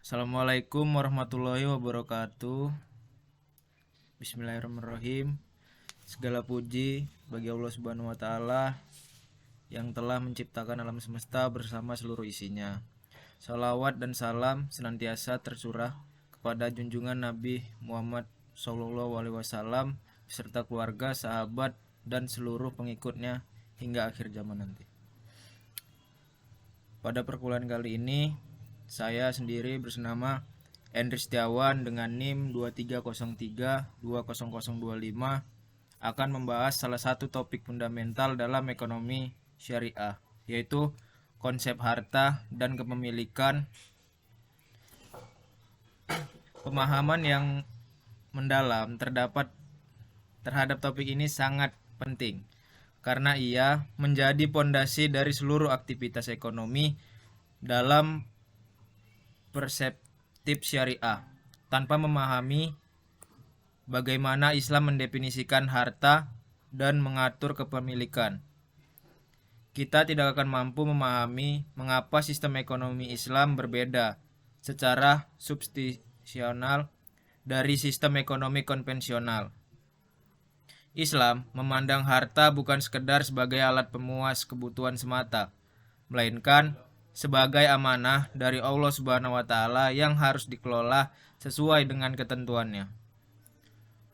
Assalamualaikum warahmatullahi wabarakatuh. Bismillahirrahmanirrahim. Segala puji bagi Allah Subhanahu wa taala yang telah menciptakan alam semesta bersama seluruh isinya. Salawat dan salam senantiasa tercurah kepada junjungan Nabi Muhammad SAW beserta keluarga, sahabat, dan seluruh pengikutnya hingga akhir zaman nanti. Pada perkuliahan kali ini saya sendiri bersenama Endri Setiawan dengan NIM 2303-20025 akan membahas salah satu topik fundamental dalam ekonomi syariah, yaitu konsep harta dan kepemilikan. Pemahaman yang mendalam terhadap topik ini sangat penting karena ia menjadi pondasi dari seluruh aktivitas ekonomi dalam perseptif syariah. Tanpa memahami bagaimana Islam mendefinisikan harta dan mengatur kepemilikan, kita tidak akan mampu memahami mengapa sistem ekonomi Islam berbeda secara substansial dari sistem ekonomi konvensional. Islam memandang harta bukan sekedar sebagai alat pemuas kebutuhan semata, melainkan sebagai amanah dari Allah Subhanahu wa taala yang harus dikelola sesuai dengan ketentuannya.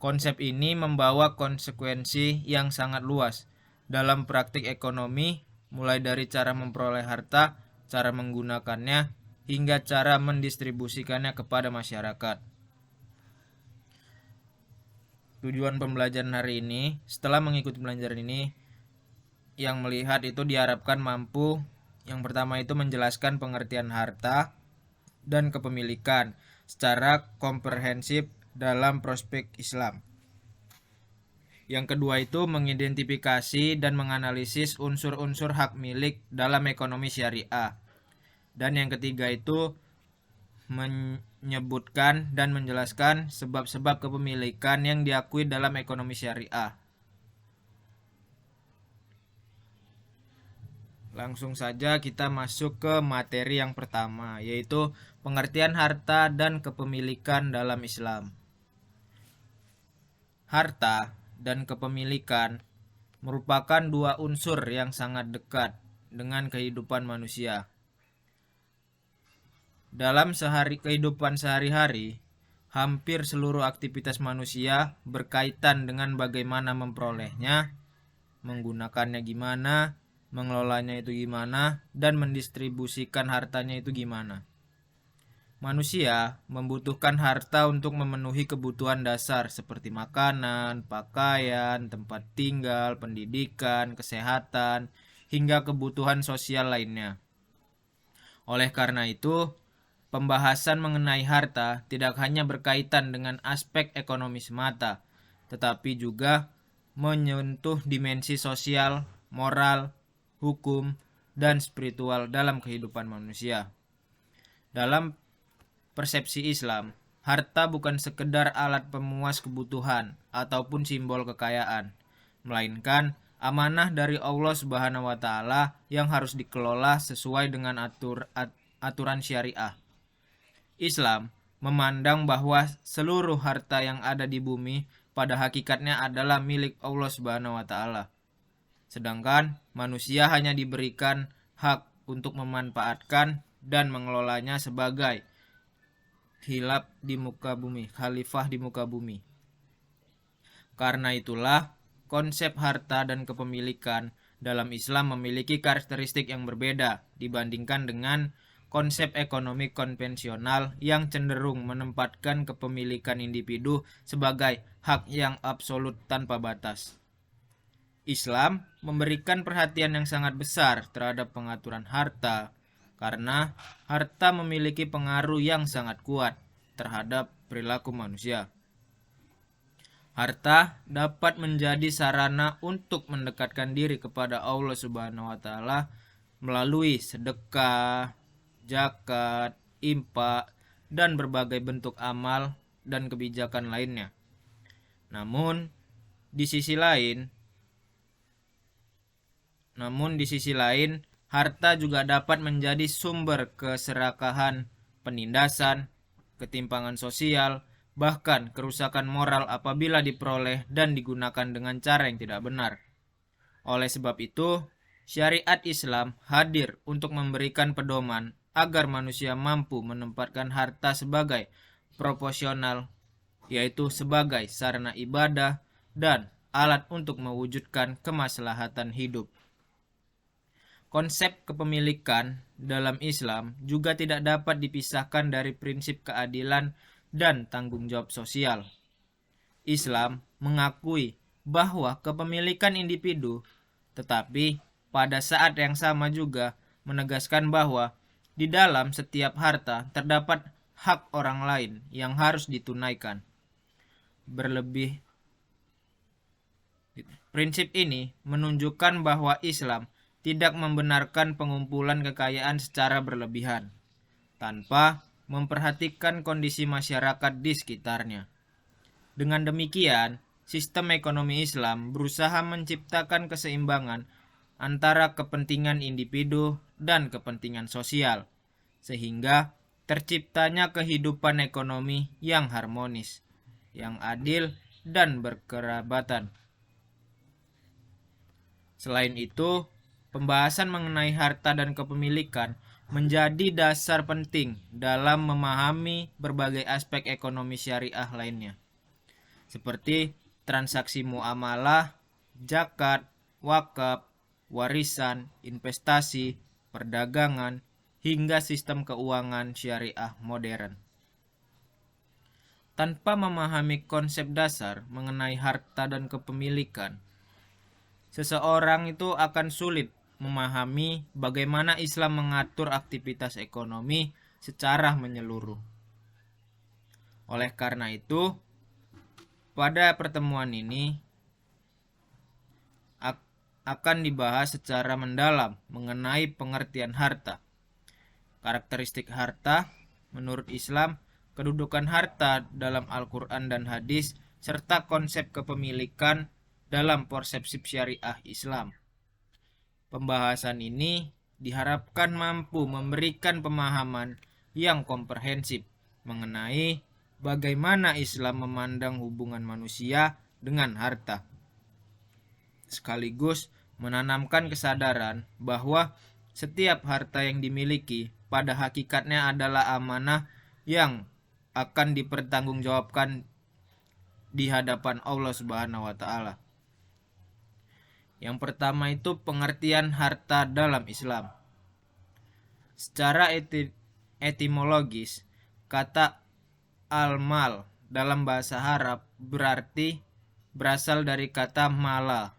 Konsep ini membawa konsekuensi yang sangat luas dalam praktik ekonomi, mulai dari cara memperoleh harta, cara menggunakannya, hingga cara mendistribusikannya kepada masyarakat. Tujuan pembelajaran hari ini, setelah mengikuti pembelajaran ini, yang melihat itu diharapkan mampu yang pertama itu menjelaskan pengertian harta dan kepemilikan secara komprehensif dalam prospek Islam. Yang kedua itu mengidentifikasi dan menganalisis unsur-unsur hak milik dalam ekonomi syariah. Dan yang ketiga itu menyebutkan dan menjelaskan sebab-sebab kepemilikan yang diakui dalam ekonomi syariah. Langsung saja kita masuk ke materi yang pertama, yaitu pengertian harta dan kepemilikan dalam Islam. Harta dan kepemilikan merupakan dua unsur yang sangat dekat dengan kehidupan manusia. Dalam kehidupan sehari-hari, hampir seluruh aktivitas manusia berkaitan dengan bagaimana memperolehnya, menggunakannya gimana, mengelolanya itu gimana, dan mendistribusikan hartanya itu gimana. Manusia membutuhkan harta untuk memenuhi kebutuhan dasar seperti makanan, pakaian, tempat tinggal, pendidikan, kesehatan, hingga kebutuhan sosial lainnya. Oleh karena itu, pembahasan mengenai harta tidak hanya berkaitan dengan aspek ekonomi semata, tetapi juga menyentuh dimensi sosial, moral, hukum, dan spiritual dalam kehidupan manusia. Dalam persepsi Islam, harta bukan sekedar alat pemuas kebutuhan ataupun simbol kekayaan, melainkan amanah dari Allah Subhanahu wa taala yang harus dikelola sesuai dengan aturan syariah. Islam memandang bahwa seluruh harta yang ada di bumi pada hakikatnya adalah milik Allah Subhanahu wa taala. Sedangkan manusia hanya diberikan hak untuk memanfaatkan dan mengelolanya sebagai khalifah di muka bumi. Karena itulah, konsep harta dan kepemilikan dalam Islam memiliki karakteristik yang berbeda dibandingkan dengan konsep ekonomi konvensional yang cenderung menempatkan kepemilikan individu sebagai hak yang absolut tanpa batas. Islam memberikan perhatian yang sangat besar terhadap pengaturan harta, karena harta memiliki pengaruh yang sangat kuat terhadap perilaku manusia. Harta dapat menjadi sarana untuk mendekatkan diri kepada Allah Subhanahu wa taala melalui sedekah, zakat, infak, dan berbagai bentuk amal dan kebijakan lainnya. Namun di sisi lain, harta juga dapat menjadi sumber keserakahan penindasan, ketimpangan sosial, bahkan kerusakan moral apabila diperoleh dan digunakan dengan cara yang tidak benar. Oleh sebab itu, syariat Islam hadir untuk memberikan pedoman agar manusia mampu menempatkan harta sebagai proporsional, yaitu sebagai sarana ibadah dan alat untuk mewujudkan kemaslahatan hidup. Konsep kepemilikan dalam Islam juga tidak dapat dipisahkan dari prinsip keadilan dan tanggung jawab sosial. Islam mengakui bahwa kepemilikan individu, tetapi pada saat yang sama juga menegaskan bahwa di dalam setiap harta terdapat hak orang lain yang harus ditunaikan. Prinsip ini menunjukkan bahwa Islam tidak membenarkan pengumpulan kekayaan secara berlebihan, tanpa memperhatikan kondisi masyarakat di sekitarnya. Dengan demikian, sistem ekonomi Islam berusaha menciptakan keseimbangan antara kepentingan individu dan kepentingan sosial, sehingga terciptanya kehidupan ekonomi yang harmonis, yang adil, dan berkerabatan. Selain itu, pembahasan mengenai harta dan kepemilikan menjadi dasar penting dalam memahami berbagai aspek ekonomi syariah lainnya, seperti transaksi muamalah, zakat, wakaf, warisan, investasi, perdagangan, hingga sistem keuangan syariah modern. Tanpa memahami konsep dasar mengenai harta dan kepemilikan, seseorang itu akan sulit memahami bagaimana Islam mengatur aktivitas ekonomi secara menyeluruh. Oleh karena itu, pada pertemuan ini akan dibahas secara mendalam mengenai pengertian harta, karakteristik harta menurut Islam, kedudukan harta dalam Al-Quran dan hadis, serta konsep kepemilikan dalam persepsi syariah Islam. Pembahasan ini diharapkan mampu memberikan pemahaman yang komprehensif mengenai bagaimana Islam memandang hubungan manusia dengan harta, sekaligus menanamkan kesadaran bahwa setiap harta yang dimiliki pada hakikatnya adalah amanah yang akan dipertanggungjawabkan di hadapan Allah Subhanahu wa taala. Yang pertama itu pengertian harta dalam Islam. Secara etimologis, kata al-mal dalam bahasa Arab berasal dari kata mala,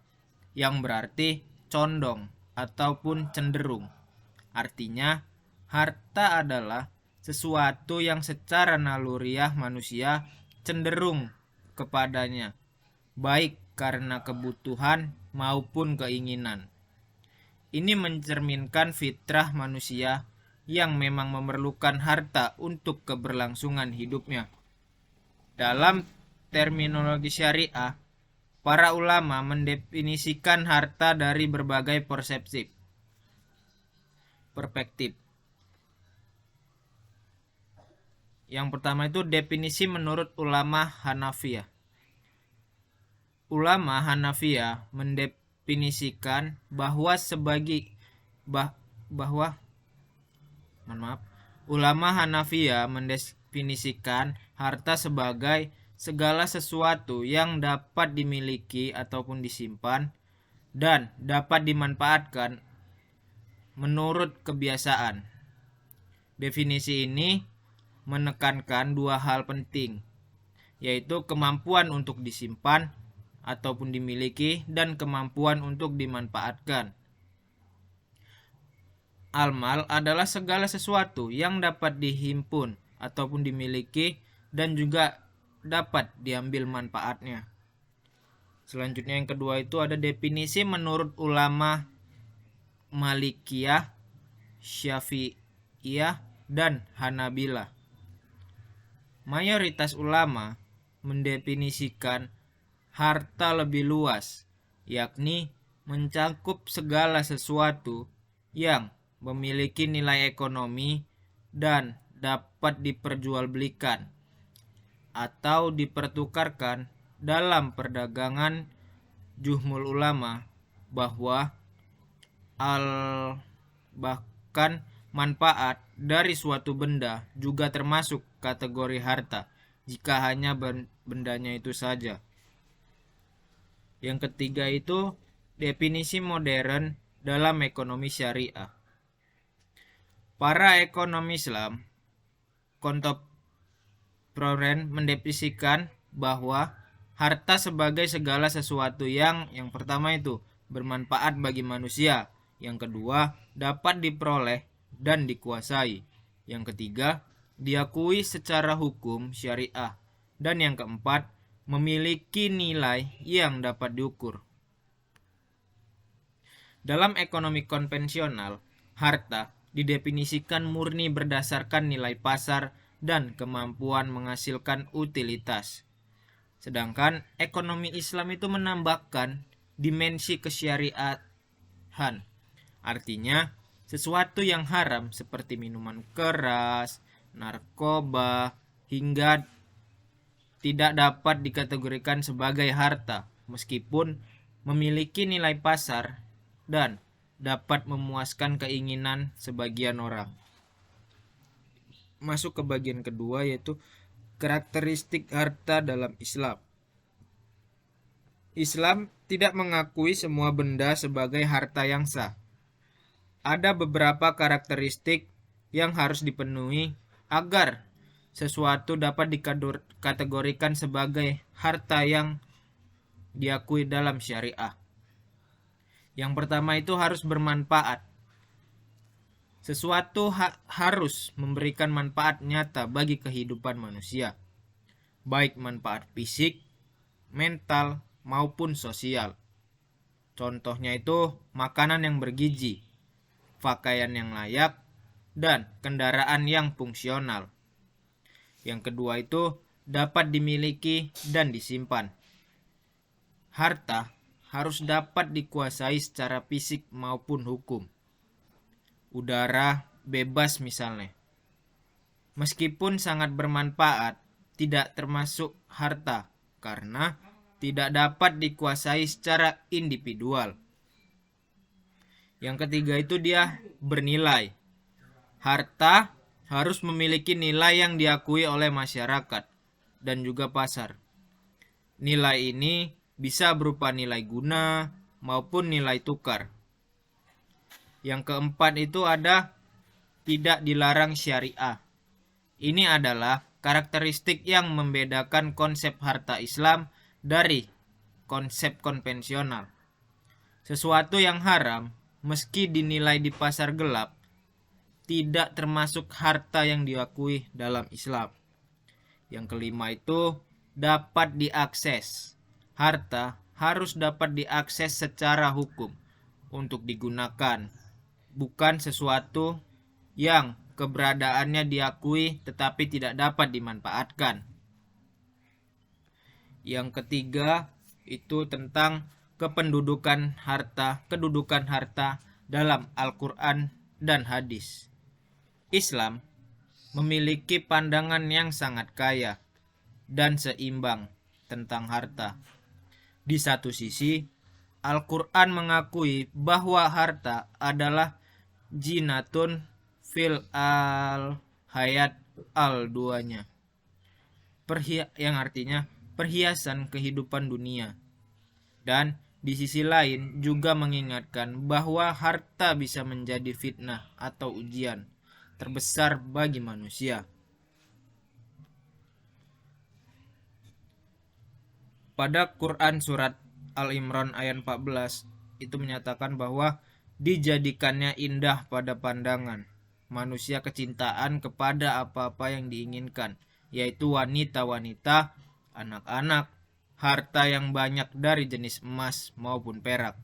yang berarti condong ataupun cenderung. Artinya, harta adalah sesuatu yang secara naluriah manusia cenderung kepadanya, baik karena kebutuhan maupun keinginan. Ini mencerminkan fitrah manusia yang memang memerlukan harta untuk keberlangsungan hidupnya. Dalam terminologi syariah, para ulama mendefinisikan harta dari berbagai perspektif. Yang pertama itu definisi menurut ulama Hanafiyah. Ulama Hanafiyah mendefinisikan Ulama Hanafiyah mendefinisikan harta sebagai segala sesuatu yang dapat dimiliki ataupun disimpan dan dapat dimanfaatkan menurut kebiasaan. Definisi ini menekankan dua hal penting, yaitu kemampuan untuk disimpan ataupun dimiliki dan kemampuan untuk dimanfaatkan. Al-mal adalah segala sesuatu yang dapat dihimpun ataupun dimiliki dan juga dapat diambil manfaatnya. Selanjutnya yang kedua itu ada definisi menurut ulama Malikiyah, Syafi'iyah, dan Hanabilah. Mayoritas ulama mendefinisikan harta lebih luas, yakni mencakup segala sesuatu yang memiliki nilai ekonomi dan dapat diperjualbelikan atau dipertukarkan dalam perdagangan. Jumhur ulama bahwa bahkan manfaat dari suatu benda juga termasuk kategori harta jika hanya bendanya itu saja. Yang ketiga itu definisi modern dalam ekonomi syariah. Para ekonom Islam kontemporer mendefinisikan bahwa harta sebagai segala sesuatu yang pertama itu bermanfaat bagi manusia, yang kedua dapat diperoleh dan dikuasai, yang ketiga diakui secara hukum syariah, dan yang keempat memiliki nilai yang dapat diukur. Dalam ekonomi konvensional, harta didefinisikan murni berdasarkan nilai pasar dan kemampuan menghasilkan utilitas. Sedangkan ekonomi Islam itu menambahkan dimensi kesyariatan. Artinya, sesuatu yang haram seperti minuman keras, narkoba, hingga tidak dapat dikategorikan sebagai harta meskipun memiliki nilai pasar dan dapat memuaskan keinginan sebagian orang. Masuk ke bagian kedua, yaitu karakteristik harta dalam Islam. Islam tidak mengakui semua benda sebagai harta yang sah. Ada beberapa karakteristik yang harus dipenuhi agar sesuatu dapat dikategorikan sebagai harta yang diakui dalam syariah. Yang pertama itu harus bermanfaat. Sesuatu harus memberikan manfaat nyata bagi kehidupan manusia, baik manfaat fisik, mental, maupun sosial. Contohnya itu makanan yang bergizi, pakaian yang layak, dan kendaraan yang fungsional. Yang kedua itu dapat dimiliki dan disimpan. Harta harus dapat dikuasai secara fisik maupun hukum. Udara bebas misalnya, meskipun sangat bermanfaat, tidak termasuk harta karena tidak dapat dikuasai secara individual. Yang ketiga itu dia bernilai. Harta harus memiliki nilai yang diakui oleh masyarakat dan juga pasar. Nilai ini bisa berupa nilai guna maupun nilai tukar. Yang keempat itu ada tidak dilarang syariah. Ini adalah karakteristik yang membedakan konsep harta Islam dari konsep konvensional. Sesuatu yang haram, meski dinilai di pasar gelap, tidak termasuk harta yang diakui dalam Islam. Yang kelima itu dapat diakses. Harta harus dapat diakses secara hukum untuk digunakan, bukan sesuatu yang keberadaannya diakui tetapi tidak dapat dimanfaatkan. Yang ketiga itu tentang kedudukan harta dalam Al-Quran dan hadis. Islam memiliki pandangan yang sangat kaya dan seimbang tentang harta. Di satu sisi, Al-Quran mengakui bahwa harta adalah jinatun fil al-hayat al-duanya, yang artinya perhiasan kehidupan dunia. Dan di sisi lain juga mengingatkan bahwa harta bisa menjadi fitnah atau ujian terbesar bagi manusia. Pada Quran surat Al-Imran ayat 14 itu menyatakan bahwa dijadikannya indah pada pandangan manusia kecintaan kepada apa-apa yang diinginkan, yaitu wanita-wanita, anak-anak, harta yang banyak dari jenis emas maupun perak.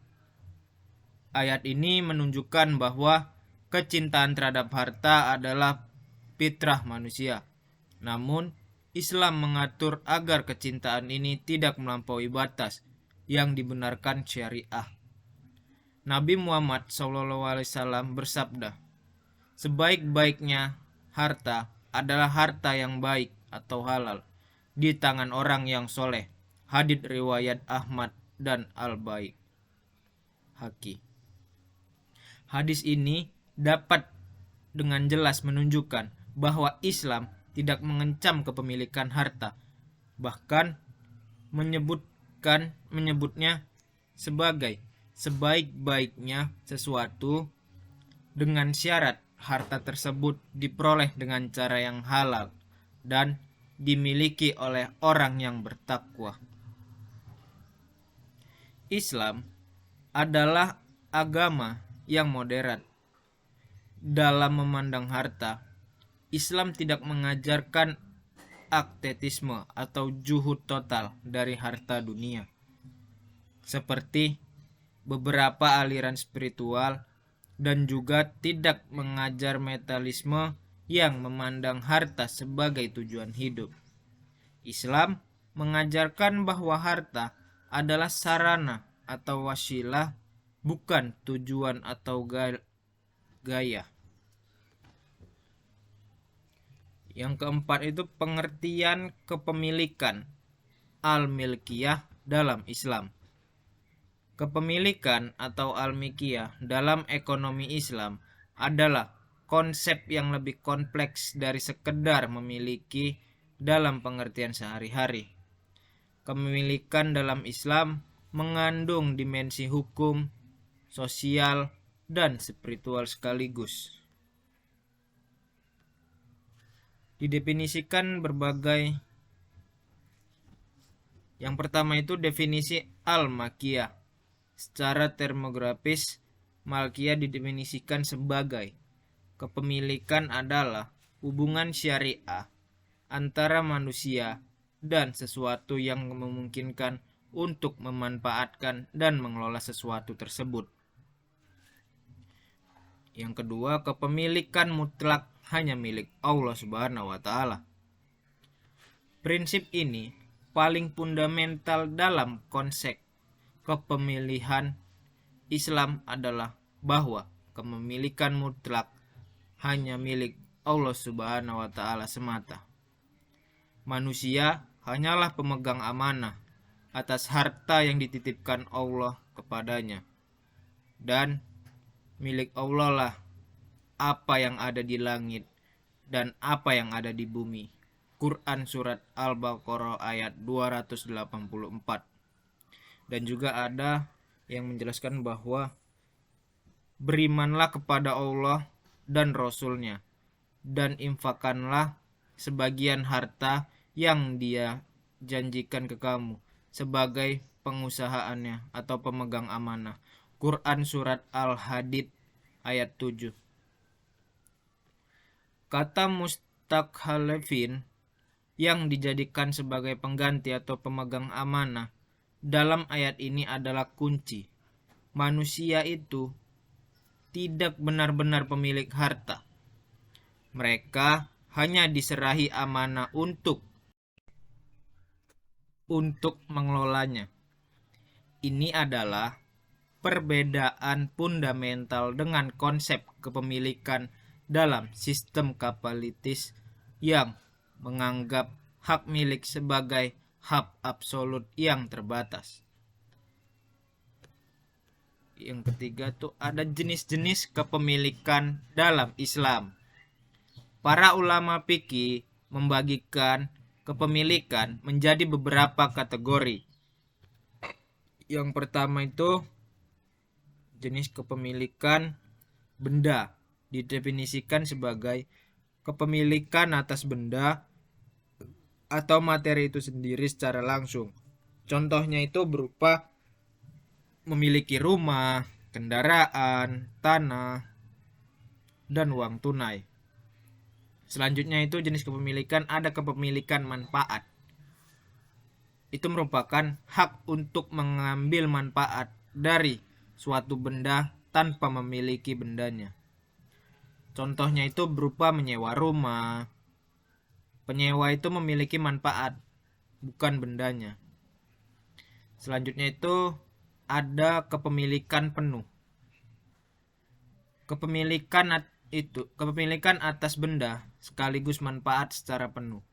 Ayat ini menunjukkan bahwa kecintaan terhadap harta adalah fitrah manusia. Namun, Islam mengatur agar kecintaan ini tidak melampaui batas yang dibenarkan syariah. Nabi Muhammad SAW bersabda, "Sebaik-baiknya harta adalah harta yang baik atau halal di tangan orang yang soleh. Hadits riwayat Ahmad dan Al-Baihaqi. Hadis ini dapat dengan jelas menunjukkan bahwa Islam tidak mengecam kepemilikan harta, bahkan menyebutnya sebagai sebaik-baiknya sesuatu dengan syarat harta tersebut diperoleh dengan cara yang halal dan dimiliki oleh orang yang bertakwa. Islam adalah agama yang moderat dalam memandang harta. Islam tidak mengajarkan asketisme atau zuhud total dari harta dunia, seperti beberapa aliran spiritual, dan juga tidak mengajar materialisme yang memandang harta sebagai tujuan hidup. Islam mengajarkan bahwa harta adalah sarana atau wasilah, bukan tujuan atau gaya. Yang keempat itu pengertian kepemilikan al-milkiyah dalam Islam. Kepemilikan atau al-milkiyah dalam ekonomi Islam adalah konsep yang lebih kompleks dari sekedar memiliki dalam pengertian sehari-hari. Kepemilikan dalam Islam mengandung dimensi hukum, sosial, dan spiritual sekaligus. Didefinisikan berbagai. Yang pertama itu definisi al-malkiyah. Secara termografis, malkiyah didefinisikan sebagai kepemilikan adalah hubungan syariah antara manusia dan sesuatu yang memungkinkan untuk memanfaatkan dan mengelola sesuatu tersebut. Yang kedua, kepemilikan mutlak hanya milik Allah Subhanahu wa Ta'ala. Prinsip ini paling fundamental dalam konsep kepemilikan Islam adalah bahwa kepemilikan mutlak hanya milik Allah Subhanahu wa Ta'ala semata. Manusia hanyalah pemegang amanah atas harta yang dititipkan Allah kepadanya, dan milik Allah lah apa yang ada di langit dan apa yang ada di bumi. Quran surat Al-Baqarah ayat 284. Dan juga ada yang menjelaskan bahwa berimanlah kepada Allah dan Rasul-Nya, dan infakkanlah sebagian harta yang Dia janjikan ke kamu sebagai pengusahaannya atau pemegang amanah. Quran surat Al-Hadid ayat 7. Kata mustakhalifin yang dijadikan sebagai pengganti atau pemegang amanah dalam ayat ini adalah kunci. Manusia itu tidak benar-benar pemilik harta. Mereka hanya diserahi amanah untuk mengelolanya. Ini adalah perbedaan fundamental dengan konsep kepemilikan dalam sistem kapitalistis yang menganggap hak milik sebagai hak absolut yang terbatas. Yang ketiga tuh ada jenis-jenis kepemilikan dalam Islam. Para ulama fikih membagikan kepemilikan menjadi beberapa kategori. Yang pertama itu jenis kepemilikan benda, didefinisikan sebagai kepemilikan atas benda atau materi itu sendiri secara langsung. Contohnya itu berupa memiliki rumah, kendaraan, tanah, dan uang tunai. Selanjutnya itu jenis kepemilikan ada kepemilikan manfaat. Itu merupakan hak untuk mengambil manfaat dari suatu benda tanpa memiliki bendanya. Contohnya itu berupa menyewa rumah. Penyewa itu memiliki manfaat, bukan bendanya. Selanjutnya itu ada kepemilikan penuh. Kepemilikan kepemilikan atas benda sekaligus manfaat secara penuh.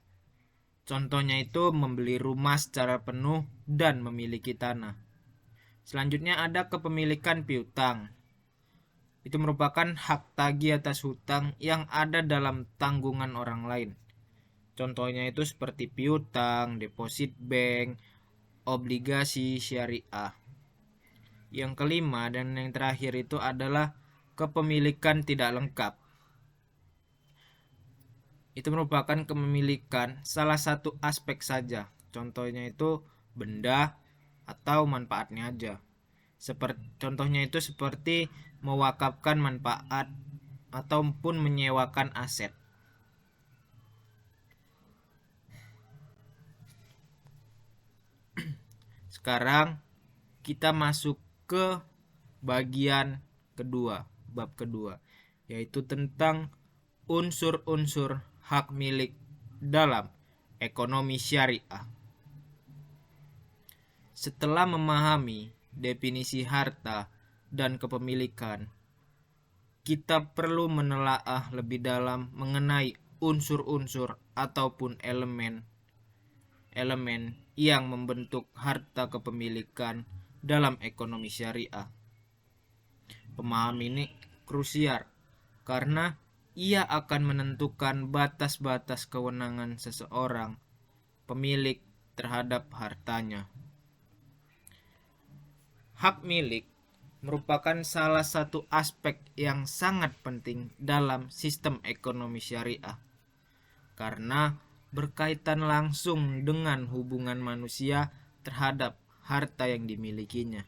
Contohnya itu membeli rumah secara penuh dan memiliki tanah. Selanjutnya ada kepemilikan piutang. Itu merupakan hak tagih atas hutang yang ada dalam tanggungan orang lain. Contohnya itu seperti piutang, deposit bank, obligasi syariah. Yang kelima dan yang terakhir itu adalah kepemilikan tidak lengkap. Itu merupakan kepemilikan salah satu aspek saja. Contohnya itu benda atau manfaatnya aja. Contohnya itu seperti mewakafkan manfaat ataupun menyewakan aset. Sekarang kita masuk ke bagian kedua, bab kedua, yaitu tentang unsur-unsur hak milik dalam ekonomi syariah. Setelah memahami definisi harta dan kepemilikan, kita perlu menelaah lebih dalam mengenai unsur-unsur ataupun elemen yang membentuk harta kepemilikan dalam ekonomi syariah. Pemahaman ini krusial karena ia akan menentukan batas-batas kewenangan seseorang pemilik terhadap hartanya. Hak milik merupakan salah satu aspek yang sangat penting dalam sistem ekonomi syariah karena berkaitan langsung dengan hubungan manusia terhadap harta yang dimilikinya.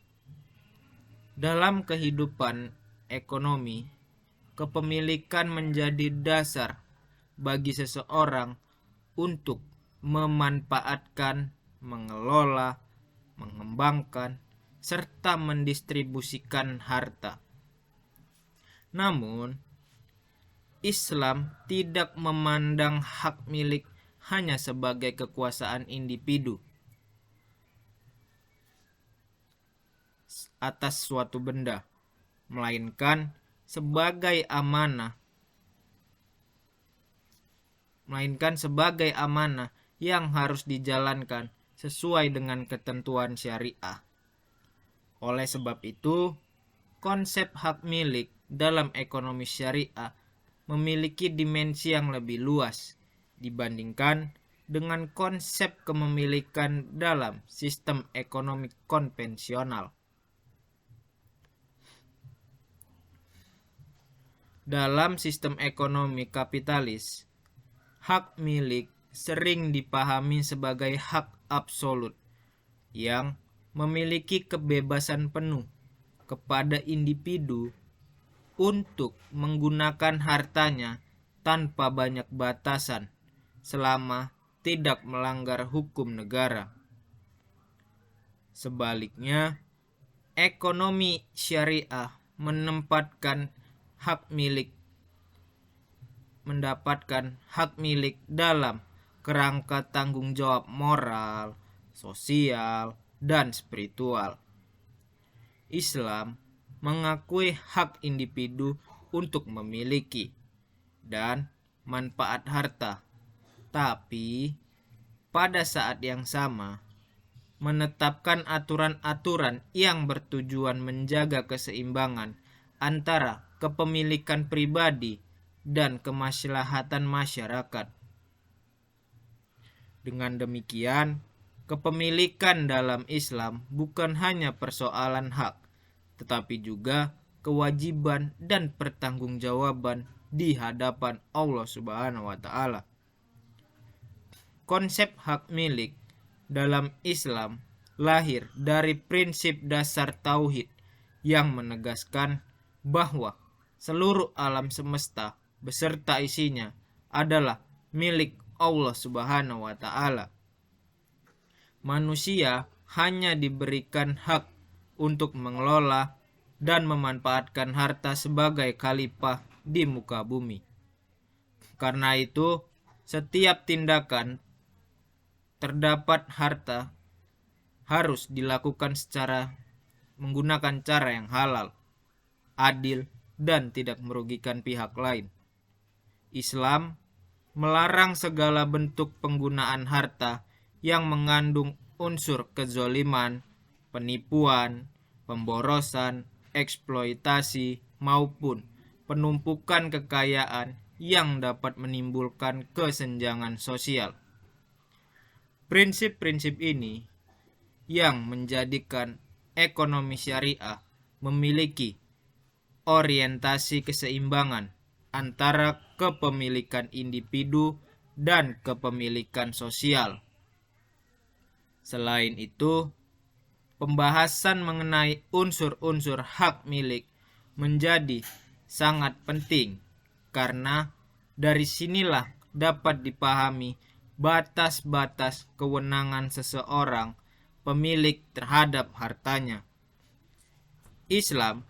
Dalam kehidupan ekonomi, kepemilikan menjadi dasar bagi seseorang untuk memanfaatkan, mengelola, mengembangkan, serta mendistribusikan harta. Namun, Islam tidak memandang hak milik hanya sebagai kekuasaan individu atas suatu benda, melainkan sebagai amanah yang harus dijalankan sesuai dengan ketentuan syariah. Oleh sebab itu, konsep hak milik dalam ekonomi syariah memiliki dimensi yang lebih luas dibandingkan dengan konsep kepemilikan dalam sistem ekonomi konvensional. Dalam sistem ekonomi kapitalis, hak milik sering dipahami sebagai hak absolut yang memiliki kebebasan penuh kepada individu untuk menggunakan hartanya tanpa banyak batasan selama tidak melanggar hukum negara. Sebaliknya, ekonomi syariah mendapatkan hak milik dalam kerangka tanggung jawab moral, sosial, dan spiritual. Islam mengakui hak individu untuk memiliki dan manfaat harta, tapi pada saat yang sama menetapkan aturan-aturan yang bertujuan menjaga keseimbangan antara kepemilikan pribadi dan kemaslahatan masyarakat. Dengan demikian, kepemilikan dalam Islam bukan hanya persoalan hak, tetapi juga kewajiban dan pertanggungjawaban di hadapan Allah Subhanahu wa taala. Konsep hak milik dalam Islam lahir dari prinsip dasar tauhid yang menegaskan bahwa seluruh alam semesta beserta isinya adalah milik Allah Subhanahu wa taala. Manusia hanya diberikan hak untuk mengelola dan memanfaatkan harta sebagai khalifah di muka bumi. Karena itu, setiap tindakan terdapat harta harus dilakukan secara menggunakan cara yang halal, adil, dan tidak merugikan pihak lain. Islam melarang segala bentuk penggunaan harta yang mengandung unsur kezoliman, penipuan, pemborosan, eksploitasi, maupun penumpukan kekayaan yang dapat menimbulkan kesenjangan sosial. Prinsip-prinsip ini yang menjadikan ekonomi syariah memiliki orientasi keseimbangan antara kepemilikan individu dan kepemilikan sosial. Selain itu, pembahasan mengenai unsur-unsur hak milik menjadi sangat penting karena dari sinilah dapat dipahami batas-batas kewenangan seseorang pemilik terhadap hartanya. Islam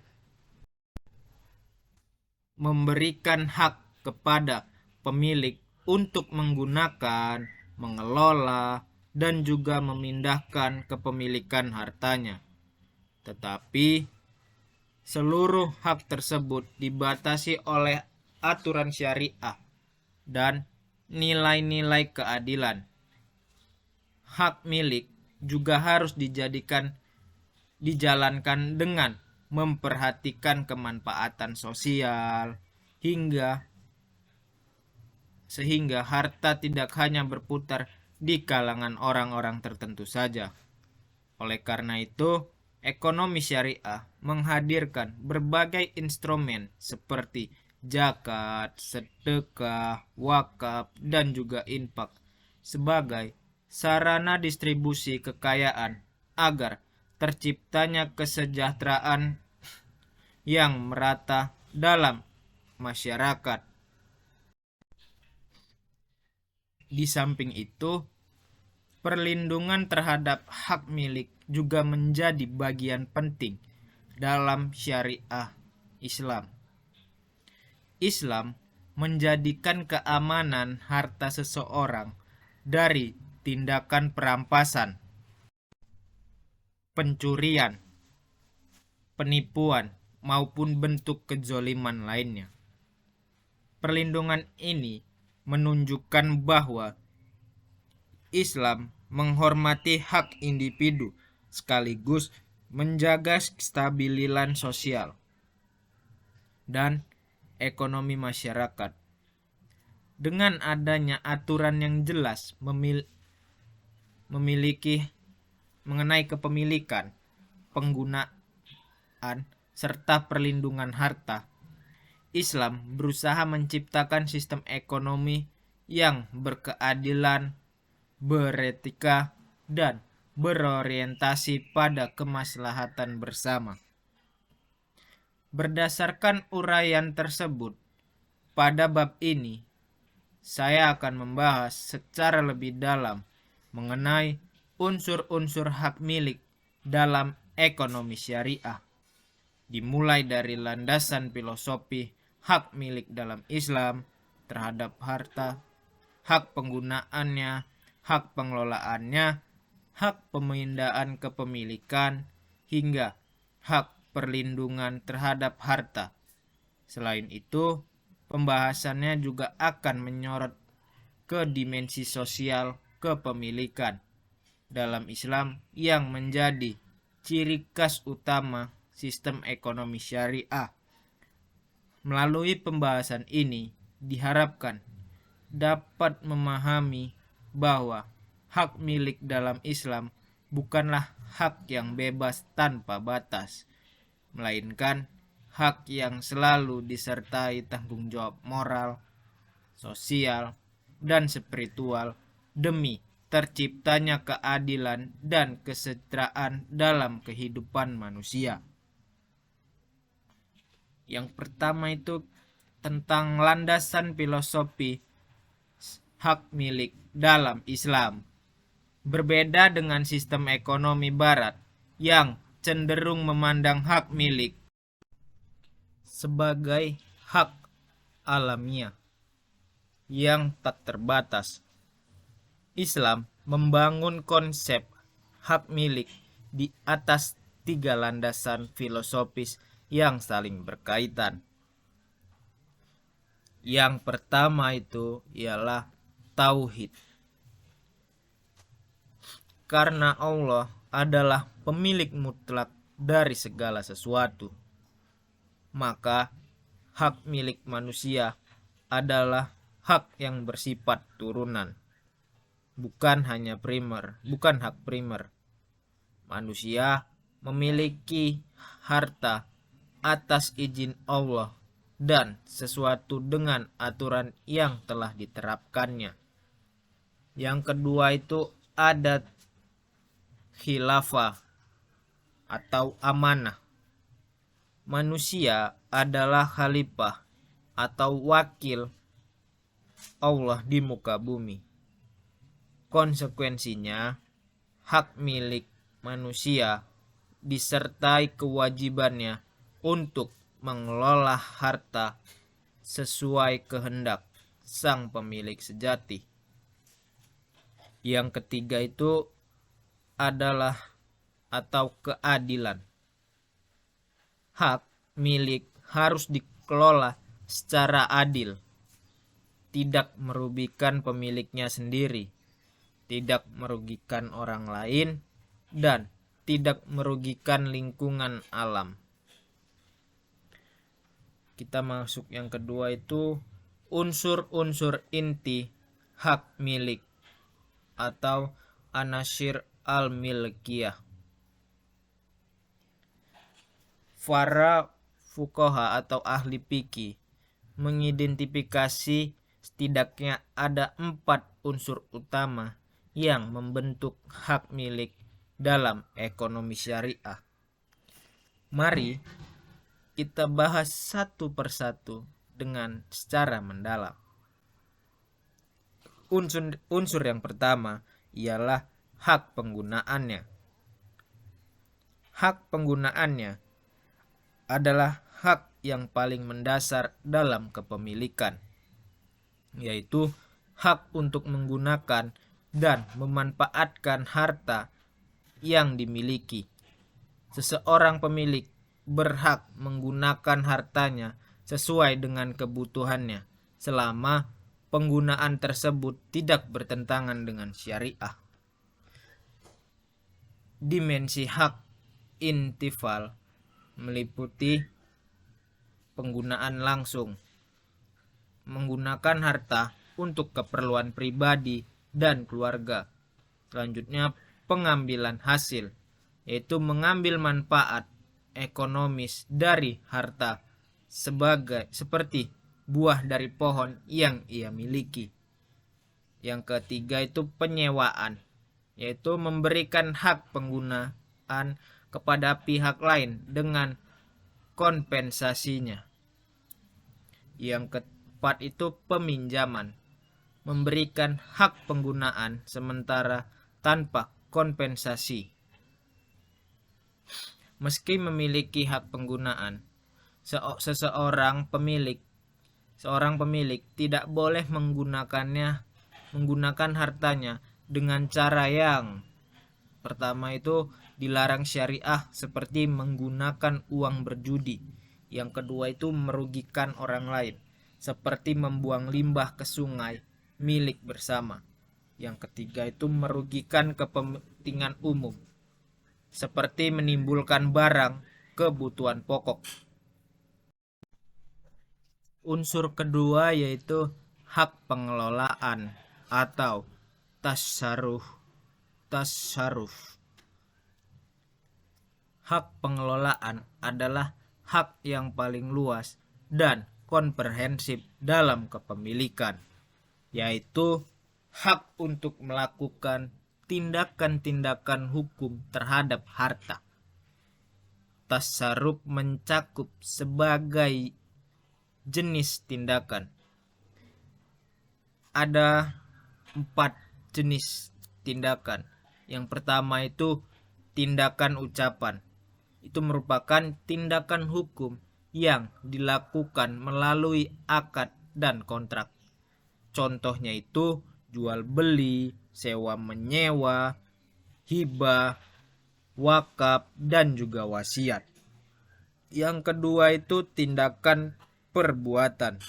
memberikan hak kepada pemilik untuk menggunakan, mengelola, dan juga memindahkan kepemilikan hartanya. Tetapi seluruh hak tersebut dibatasi oleh aturan syariah dan nilai-nilai keadilan. Hak milik juga harus dijalankan dengan memperhatikan kemanfaatan sosial sehingga harta tidak hanya berputar di kalangan orang-orang tertentu saja. Oleh karena itu, ekonomi syariah menghadirkan berbagai instrumen seperti zakat, sedekah, wakaf, dan juga infak sebagai sarana distribusi kekayaan agar terciptanya kesejahteraan yang merata dalam masyarakat. Di samping itu, perlindungan terhadap hak milik juga menjadi bagian penting dalam syariah Islam. Islam menjadikan keamanan harta seseorang dari tindakan perampasan, pencurian, penipuan, maupun bentuk kezoliman lainnya. Perlindungan ini menunjukkan bahwa Islam menghormati hak individu sekaligus menjaga kestabilisan sosial dan ekonomi masyarakat. Dengan adanya aturan yang jelas memiliki mengenai kepemilikan, penggunaan, serta perlindungan harta, Islam berusaha menciptakan sistem ekonomi yang berkeadilan, beretika, dan berorientasi pada kemaslahatan bersama. Berdasarkan uraian tersebut, pada bab ini, saya akan membahas secara lebih dalam mengenai unsur-unsur hak milik dalam ekonomi syariah, dimulai dari landasan filosofi hak milik dalam Islam terhadap harta, hak penggunaannya, hak pengelolaannya, hak pemindahan kepemilikan, hingga hak perlindungan terhadap harta. Selain itu, pembahasannya juga akan menyorot ke dimensi sosial kepemilikan dalam Islam yang menjadi ciri khas utama sistem ekonomi syariah. Melalui pembahasan ini diharapkan dapat memahami bahwa hak milik dalam Islam bukanlah hak yang bebas tanpa batas, melainkan hak yang selalu disertai tanggung jawab moral, sosial, dan spiritual demi terciptanya keadilan dan kesejahteraan dalam kehidupan manusia. Yang pertama itu tentang landasan filosofi hak milik dalam Islam. Berbeda dengan sistem ekonomi barat yang cenderung memandang hak milik sebagai hak alamiah yang tak terbatas, Islam membangun konsep hak milik di atas 3 landasan filosofis yang saling berkaitan. Yang pertama itu ialah tauhid. Karena Allah adalah pemilik mutlak dari segala sesuatu, maka hak milik manusia adalah hak yang bersifat turunan, bukan hak primer. Manusia memiliki harta atas izin Allah dan sesuatu dengan aturan yang telah diterapkannya. Yang kedua itu ada khilafah atau amanah. Manusia adalah khalifah atau wakil Allah di muka bumi. Konsekuensinya, hak milik manusia disertai kewajibannya untuk mengelola harta sesuai kehendak sang pemilik sejati. Yang ketiga itu adalah atau keadilan. Hak milik harus dikelola secara adil, tidak merugikan pemiliknya sendiri, tidak merugikan orang lain, dan tidak merugikan lingkungan alam. Kita masuk yang kedua itu unsur-unsur inti hak milik atau anasir al-milkiyah. Para fuqaha atau ahli fikih mengidentifikasi setidaknya ada 4 unsur utama yang membentuk hak milik dalam ekonomi syariah. Mari kita bahas satu persatu dengan secara mendalam. Unsur yang pertama ialah hak penggunaannya. Hak penggunaannya adalah hak yang paling mendasar dalam kepemilikan, yaitu hak untuk menggunakan dan memanfaatkan harta yang dimiliki. Seseorang pemilik berhak menggunakan hartanya sesuai dengan kebutuhannya selama penggunaan tersebut tidak bertentangan dengan syariah. Dimensi hak intifal meliputi penggunaan langsung, menggunakan harta untuk keperluan pribadi dan keluarga. Selanjutnya pengambilan hasil, yaitu mengambil manfaat ekonomis dari harta seperti buah dari pohon yang ia miliki. Yang ketiga itu penyewaan, yaitu memberikan hak penggunaan kepada pihak lain dengan kompensasinya. Yang keempat itu peminjaman, memberikan hak penggunaan sementara tanpa kompensasi. Meski memiliki hak penggunaan, seorang pemilik tidak boleh menggunakan hartanya dengan cara yang pertama itu dilarang syariah, seperti menggunakan uang berjudi. Yang kedua itu merugikan orang lain, seperti membuang limbah ke sungai milik bersama. Yang ketiga itu merugikan kepentingan umum, seperti menimbulkan barang kebutuhan pokok. Unsur kedua yaitu hak pengelolaan atau tasarruf. Hak pengelolaan adalah hak yang paling luas dan komprehensif dalam kepemilikan, yaitu hak untuk melakukan tindakan-tindakan hukum terhadap harta. Tasarruf mencakup sebagai jenis tindakan. Ada 4 jenis tindakan. Yang pertama itu tindakan ucapan. Itu merupakan tindakan hukum yang dilakukan melalui akad dan kontrak. Contohnya itu jual beli, sewa menyewa, hibah, wakaf, dan juga wasiat. Yang kedua itu tindakan perbuatan.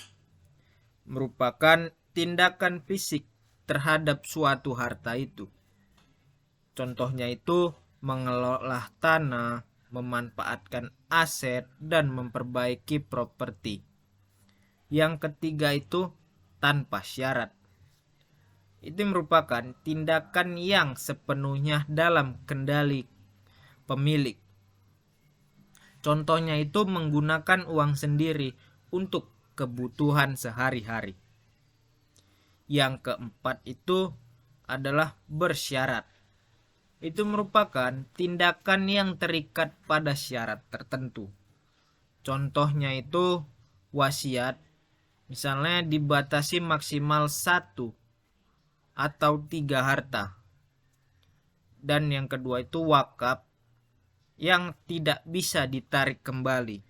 merupakan tindakan fisik terhadap suatu harta itu. Contohnya itu mengelola tanah, memanfaatkan aset, dan memperbaiki properti. Yang ketiga itu tanpa syarat. Itu merupakan tindakan yang sepenuhnya dalam kendali pemilik. Contohnya itu menggunakan uang sendiri untuk kebutuhan sehari-hari. Yang keempat itu adalah bersyarat. Itu merupakan tindakan yang terikat pada syarat tertentu. Contohnya itu wasiat, misalnya dibatasi maksimal 1 atau 3 harta. Dan yang kedua itu wakaf, yang tidak bisa ditarik kembali.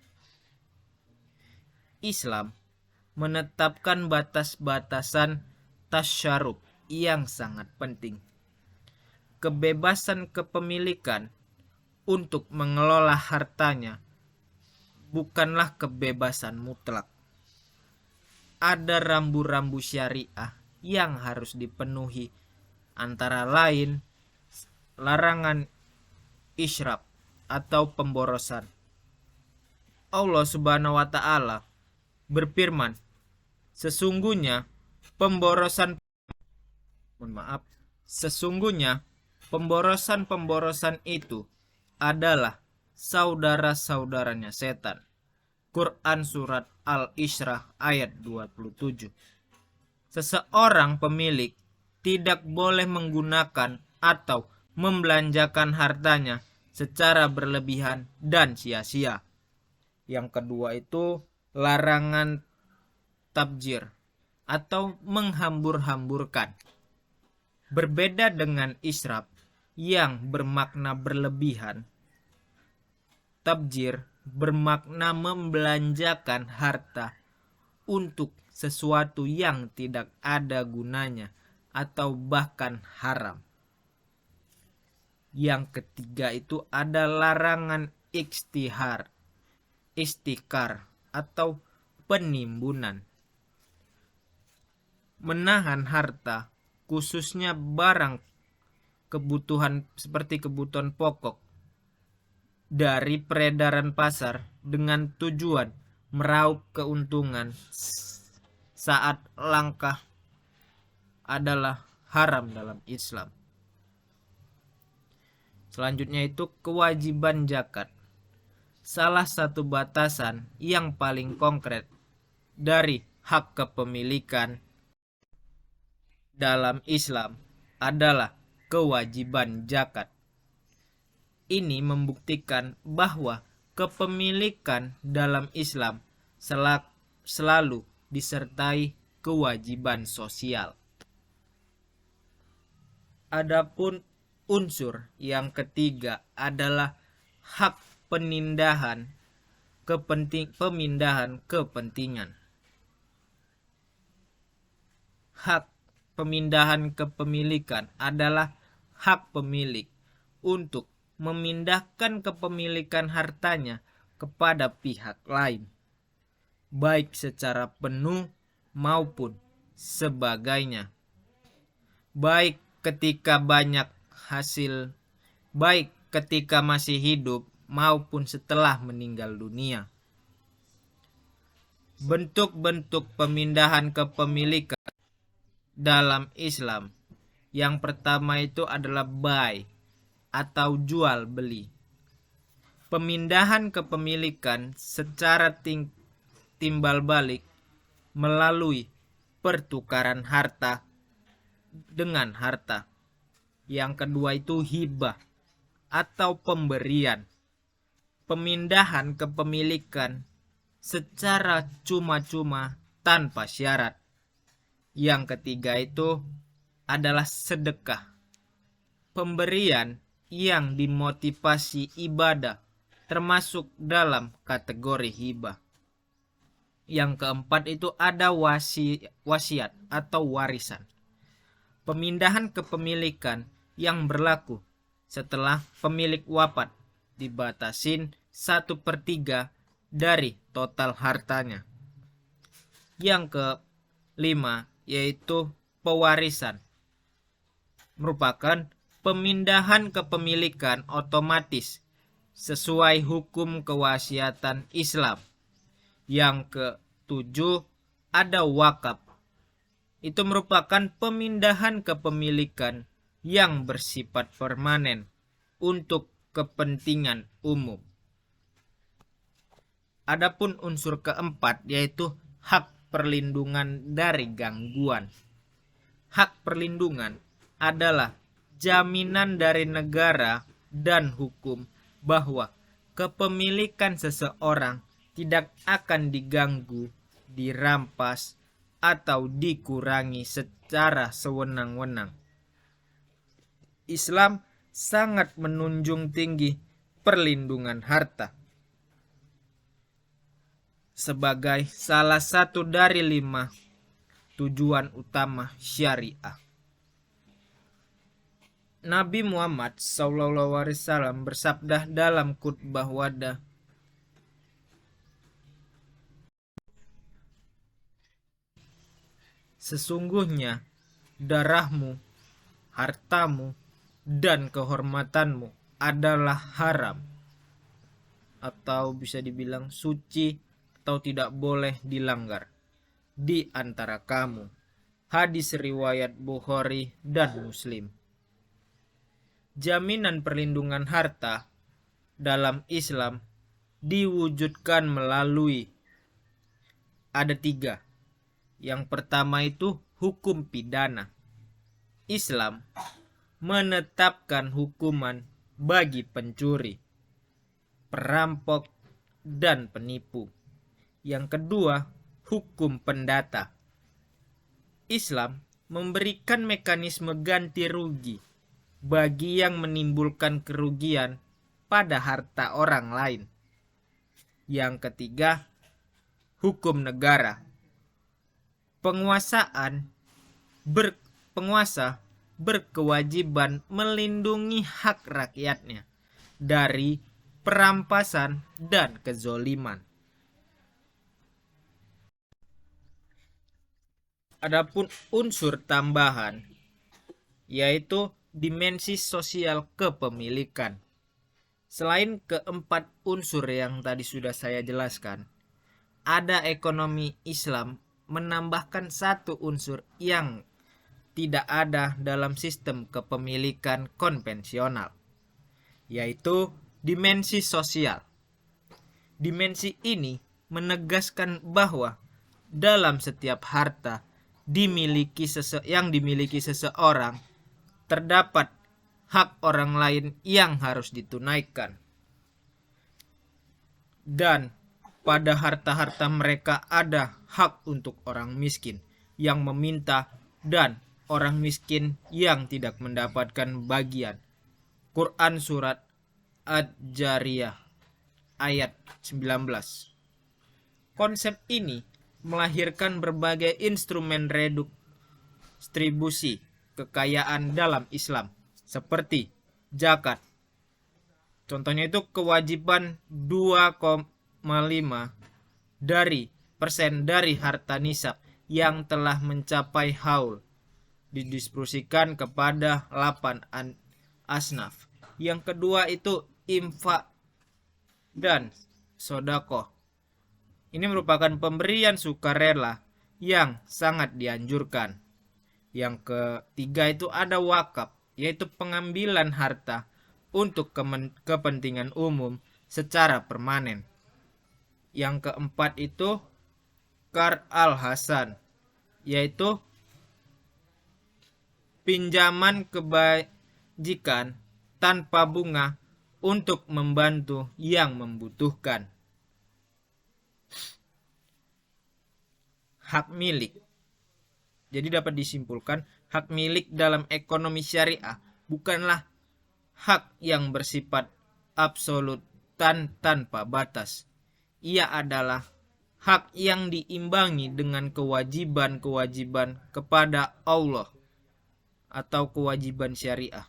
Islam menetapkan batas-batasan tasyarruf yang sangat penting. Kebebasan kepemilikan untuk mengelola hartanya bukanlah kebebasan mutlak. Ada rambu-rambu syariah yang harus dipenuhi, antara lain larangan israf atau pemborosan. Allah Subhanahu wa taala berfirman, sesungguhnya pemborosan itu adalah saudara-saudaranya setan. Quran surat Al-Isra ayat 27. Seseorang pemilik tidak boleh menggunakan atau membelanjakan hartanya secara berlebihan dan sia-sia. Yang kedua itu larangan tabjir atau menghambur-hamburkan. Berbeda dengan israf yang bermakna berlebihan, tabjir bermakna membelanjakan harta untuk sesuatu yang tidak ada gunanya atau bahkan haram. Yang ketiga itu ada larangan istikar atau penimbunan. Menahan harta, khususnya barang kebutuhan seperti kebutuhan pokok, dari peredaran pasar dengan tujuan meraup keuntungan saat langka adalah haram dalam Islam. Selanjutnya itu kewajiban zakat. Salah satu batasan yang paling konkret dari hak kepemilikan dalam Islam adalah kewajiban zakat. Ini membuktikan bahwa kepemilikan dalam Islam selalu disertai kewajiban sosial. Adapun unsur yang ketiga adalah hak pemindahan kepentingan. Hak pemindahan kepemilikan adalah hak pemilik untuk memindahkan kepemilikan hartanya kepada pihak lain, baik secara penuh maupun sebagainya, baik ketika masih hidup maupun setelah meninggal dunia. Bentuk-bentuk pemindahan kepemilikan dalam Islam, yang pertama itu adalah bai atau jual beli. Pemindahan kepemilikan secara timbal balik melalui pertukaran harta dengan harta. Yang kedua itu hibah atau pemberian. Pemindahan kepemilikan secara cuma-cuma tanpa syarat. Yang ketiga itu adalah sedekah. Pemberian yang dimotivasi ibadah termasuk dalam kategori hibah. Yang keempat itu ada wasiat atau warisan. Pemindahan kepemilikan yang berlaku setelah pemilik wafat dibatasin 1/3 dari total hartanya. Yang yaitu pewarisan. Merupakan pemindahan kepemilikan otomatis sesuai hukum kewasiatan Islam. Yang ke-7 ada wakaf. Itu merupakan pemindahan kepemilikan yang bersifat permanen untuk kepentingan umum. Adapun unsur keempat yaitu hak perlindungan dari gangguan. Hak perlindungan adalah jaminan dari negara dan hukum bahwa kepemilikan seseorang tidak akan diganggu, dirampas, atau dikurangi secara sewenang-wenang. Islam sangat menunjung tinggi perlindungan harta sebagai salah satu dari 5 tujuan utama syariah. Nabi Muhammad SAW bersabda dalam khutbah wada, "Sesungguhnya darahmu, hartamu, dan kehormatanmu adalah haram," atau bisa dibilang suci atau tidak boleh dilanggar di antara kamu. Hadis riwayat Bukhari dan Muslim. Jaminan perlindungan harta dalam Islam diwujudkan melalui ada 3. Yang pertama itu hukum pidana. Islam menetapkan hukuman bagi pencuri, perampok, dan penipu. Yang kedua, hukum pendata. Islam memberikan mekanisme ganti rugi bagi yang menimbulkan kerugian pada harta orang lain. Yang ketiga, hukum negara. Penguasa berkewajiban melindungi hak rakyatnya dari perampasan dan kezoliman. Adapun unsur tambahan yaitu dimensi sosial kepemilikan. Selain keempat unsur yang tadi sudah saya jelaskan, ada ekonomi Islam menambahkan satu unsur yang tidak ada dalam sistem kepemilikan konvensional, yaitu dimensi sosial. Dimensi ini menegaskan bahwa dalam setiap harta yang dimiliki seseorang terdapat hak orang lain yang harus ditunaikan. Dan pada harta-harta mereka ada hak untuk orang miskin yang meminta dan orang miskin yang tidak mendapatkan bagian. Quran Surat Ad-Jariyah ayat 19. Konsep ini melahirkan berbagai instrumen redistribusi kekayaan dalam Islam seperti zakat. Contohnya itu kewajiban 2,5% dari harta nisab yang telah mencapai haul didistribusikan kepada 8 asnaf. Yang kedua itu infak dan sedekah. Ini merupakan pemberian sukarela yang sangat dianjurkan. Yang ketiga itu ada wakaf, yaitu pengambilan harta untuk kepentingan umum secara permanen. Yang keempat itu qard al-hasan, yaitu pinjaman kebajikan tanpa bunga untuk membantu yang membutuhkan. Hak milik. Jadi dapat disimpulkan, hak milik dalam ekonomi syariah bukanlah hak yang bersifat absolut tanpa batas. Ia adalah hak yang diimbangi dengan kewajiban-kewajiban kepada Allah atau kewajiban syariah.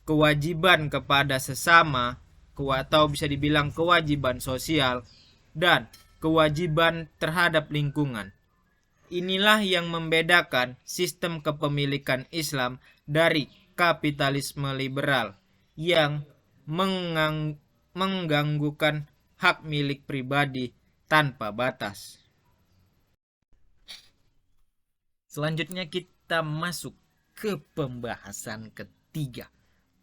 Kewajiban kepada sesama, atau bisa dibilang kewajiban sosial, dan kewajiban terhadap lingkungan. Inilah yang membedakan sistem kepemilikan Islam dari kapitalisme liberal yang mengganggukan hak milik pribadi tanpa batas. Selanjutnya kita masuk ke pembahasan ketiga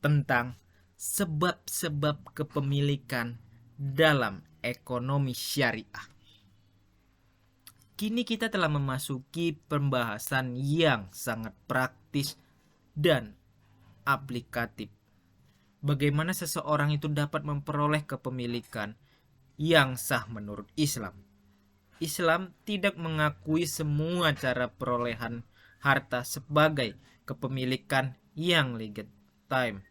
tentang sebab-sebab kepemilikan dalam ekonomi syariah. Kini kita telah memasuki pembahasan yang sangat praktis dan aplikatif. Bagaimana seseorang itu dapat memperoleh kepemilikan yang sah menurut Islam. Islam tidak mengakui semua cara perolehan harta sebagai kepemilikan yang legitim.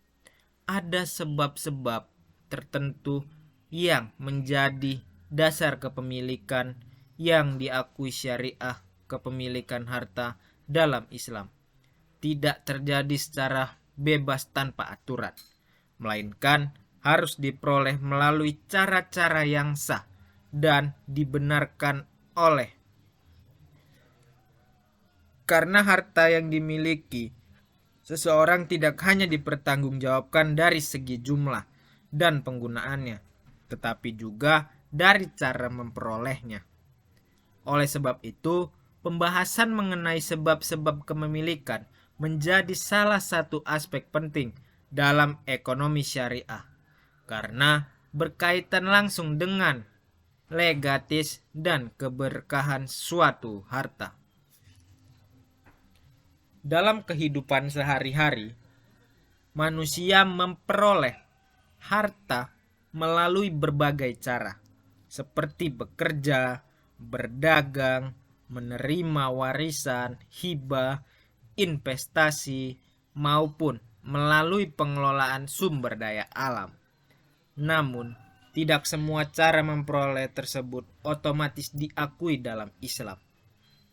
Ada sebab-sebab tertentu yang menjadi dasar kepemilikan yang diakui syariah kepemilikan harta dalam Islam. Tidak terjadi secara bebas tanpa aturan, melainkan harus diperoleh melalui cara-cara yang sah dan dibenarkan oleh. Karena harta yang dimiliki seseorang tidak hanya dipertanggungjawabkan dari segi jumlah dan penggunaannya, tetapi juga dari cara memperolehnya. Oleh sebab itu, pembahasan mengenai sebab-sebab kepemilikan menjadi salah satu aspek penting dalam ekonomi syariah, karena berkaitan langsung dengan legatis dan keberkahan suatu harta. Dalam kehidupan sehari-hari, manusia memperoleh harta melalui berbagai cara, seperti bekerja, berdagang, menerima warisan, hibah, investasi, maupun melalui pengelolaan sumber daya alam. Namun, tidak semua cara memperoleh tersebut otomatis diakui dalam Islam.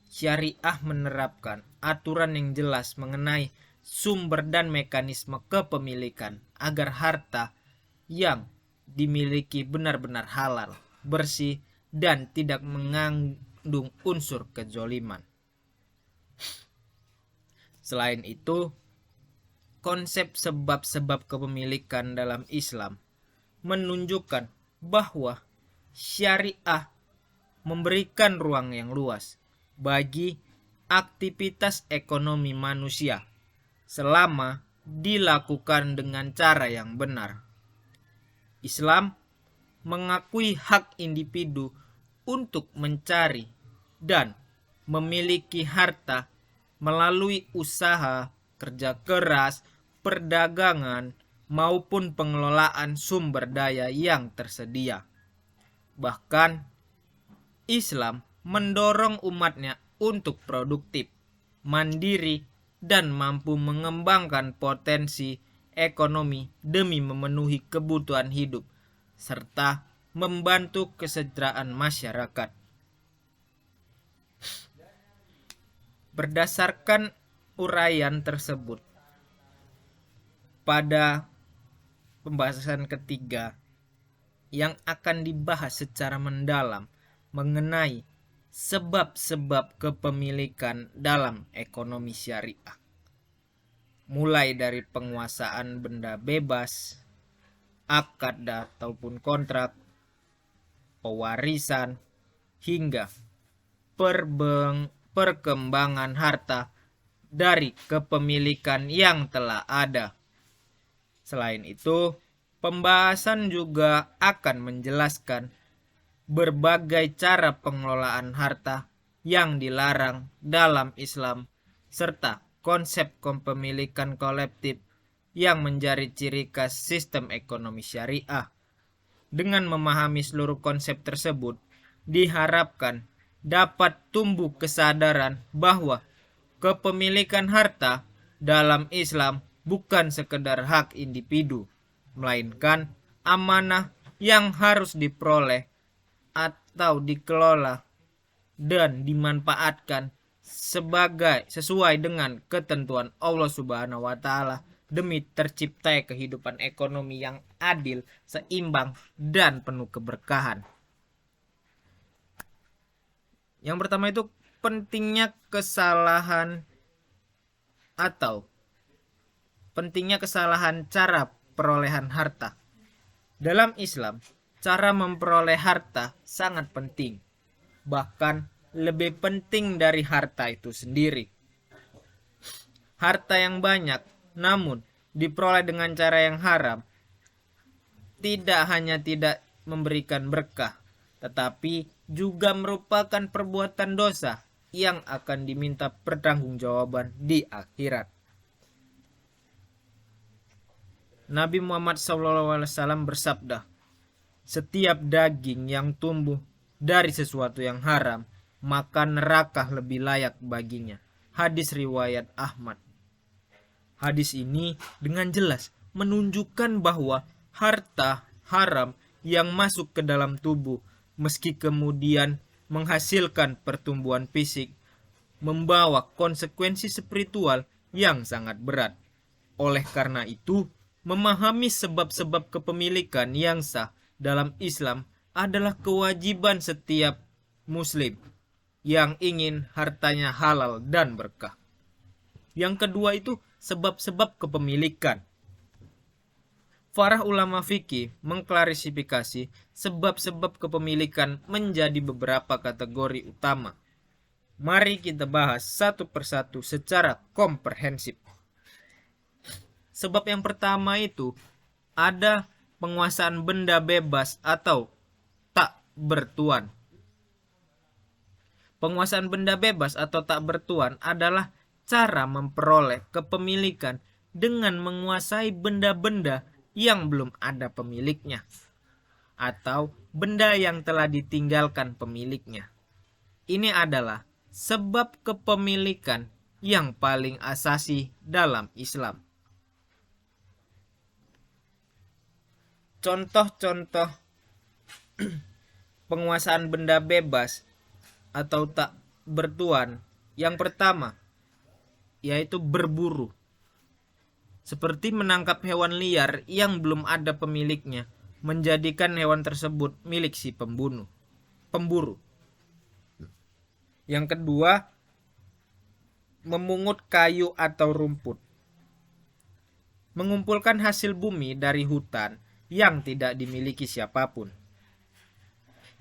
Syariah menerapkan aturan yang jelas mengenai sumber dan mekanisme kepemilikan agar harta yang dimiliki benar-benar halal, bersih, dan tidak mengandung unsur kezoliman. Selain itu, konsep sebab-sebab kepemilikan dalam Islam menunjukkan bahwa syariah memberikan ruang yang luas bagi aktivitas ekonomi manusia selama dilakukan dengan cara yang benar. Islam mengakui hak individu untuk mencari dan memiliki harta melalui usaha, kerja keras, perdagangan, maupun pengelolaan sumber daya yang tersedia. Bahkan, Islam mendorong umatnya untuk produktif, mandiri, dan mampu mengembangkan potensi ekonomi demi memenuhi kebutuhan hidup, serta membantu kesejahteraan masyarakat. Berdasarkan uraian tersebut, pada pembahasan ketiga yang akan dibahas secara mendalam mengenai sebab-sebab kepemilikan dalam ekonomi syariah, mulai dari penguasaan benda bebas, akad ataupun kontrak, pewarisan, hingga perkembangan harta dari kepemilikan yang telah ada. Selain itu, pembahasan juga akan menjelaskan berbagai cara pengelolaan harta yang dilarang dalam Islam, serta konsep kepemilikan kolektif yang menjadi ciri khas sistem ekonomi syariah. Dengan memahami seluruh konsep tersebut, diharapkan dapat tumbuh kesadaran bahwa kepemilikan harta dalam Islam bukan sekedar hak individu, melainkan amanah yang harus diperoleh atau dikelola dan dimanfaatkan sesuai dengan ketentuan Allah Subhanahu wa taala demi terciptanya kehidupan ekonomi yang adil, seimbang, dan penuh keberkahan. Yang pertama itu pentingnya kesalahan cara perolehan harta. Dalam Islam, cara memperoleh harta sangat penting, bahkan lebih penting dari harta itu sendiri. Harta yang banyak, namun diperoleh dengan cara yang haram, tidak hanya tidak memberikan berkah, tetapi juga merupakan perbuatan dosa yang akan diminta pertanggungjawaban di akhirat. Nabi Muhammad SAW bersabda, "Setiap daging yang tumbuh dari sesuatu yang haram, maka neraka lebih layak baginya." Hadis riwayat Ahmad. Hadis ini dengan jelas menunjukkan bahwa harta haram yang masuk ke dalam tubuh, meski kemudian menghasilkan pertumbuhan fisik, membawa konsekuensi spiritual yang sangat berat. Oleh karena itu, memahami sebab-sebab kepemilikan yang sah dalam Islam adalah kewajiban setiap muslim yang ingin hartanya halal dan berkah. Yang kedua itu sebab-sebab kepemilikan. Para ulama fikih mengklarifikasi sebab-sebab kepemilikan menjadi beberapa kategori utama. Mari kita bahas satu persatu secara komprehensif. Sebab yang pertama itu ada penguasaan benda bebas atau tak bertuan. Penguasaan benda bebas atau tak bertuan adalah cara memperoleh kepemilikan dengan menguasai benda-benda yang belum ada pemiliknya atau benda yang telah ditinggalkan pemiliknya. Ini adalah sebab kepemilikan yang paling asasi dalam Islam. Contoh-contoh penguasaan benda bebas atau tak bertuan, yang pertama yaitu berburu, seperti menangkap hewan liar yang belum ada pemiliknya, menjadikan hewan tersebut milik si pemburu. Yang kedua, memungut kayu atau rumput, mengumpulkan hasil bumi dari hutan yang tidak dimiliki siapapun.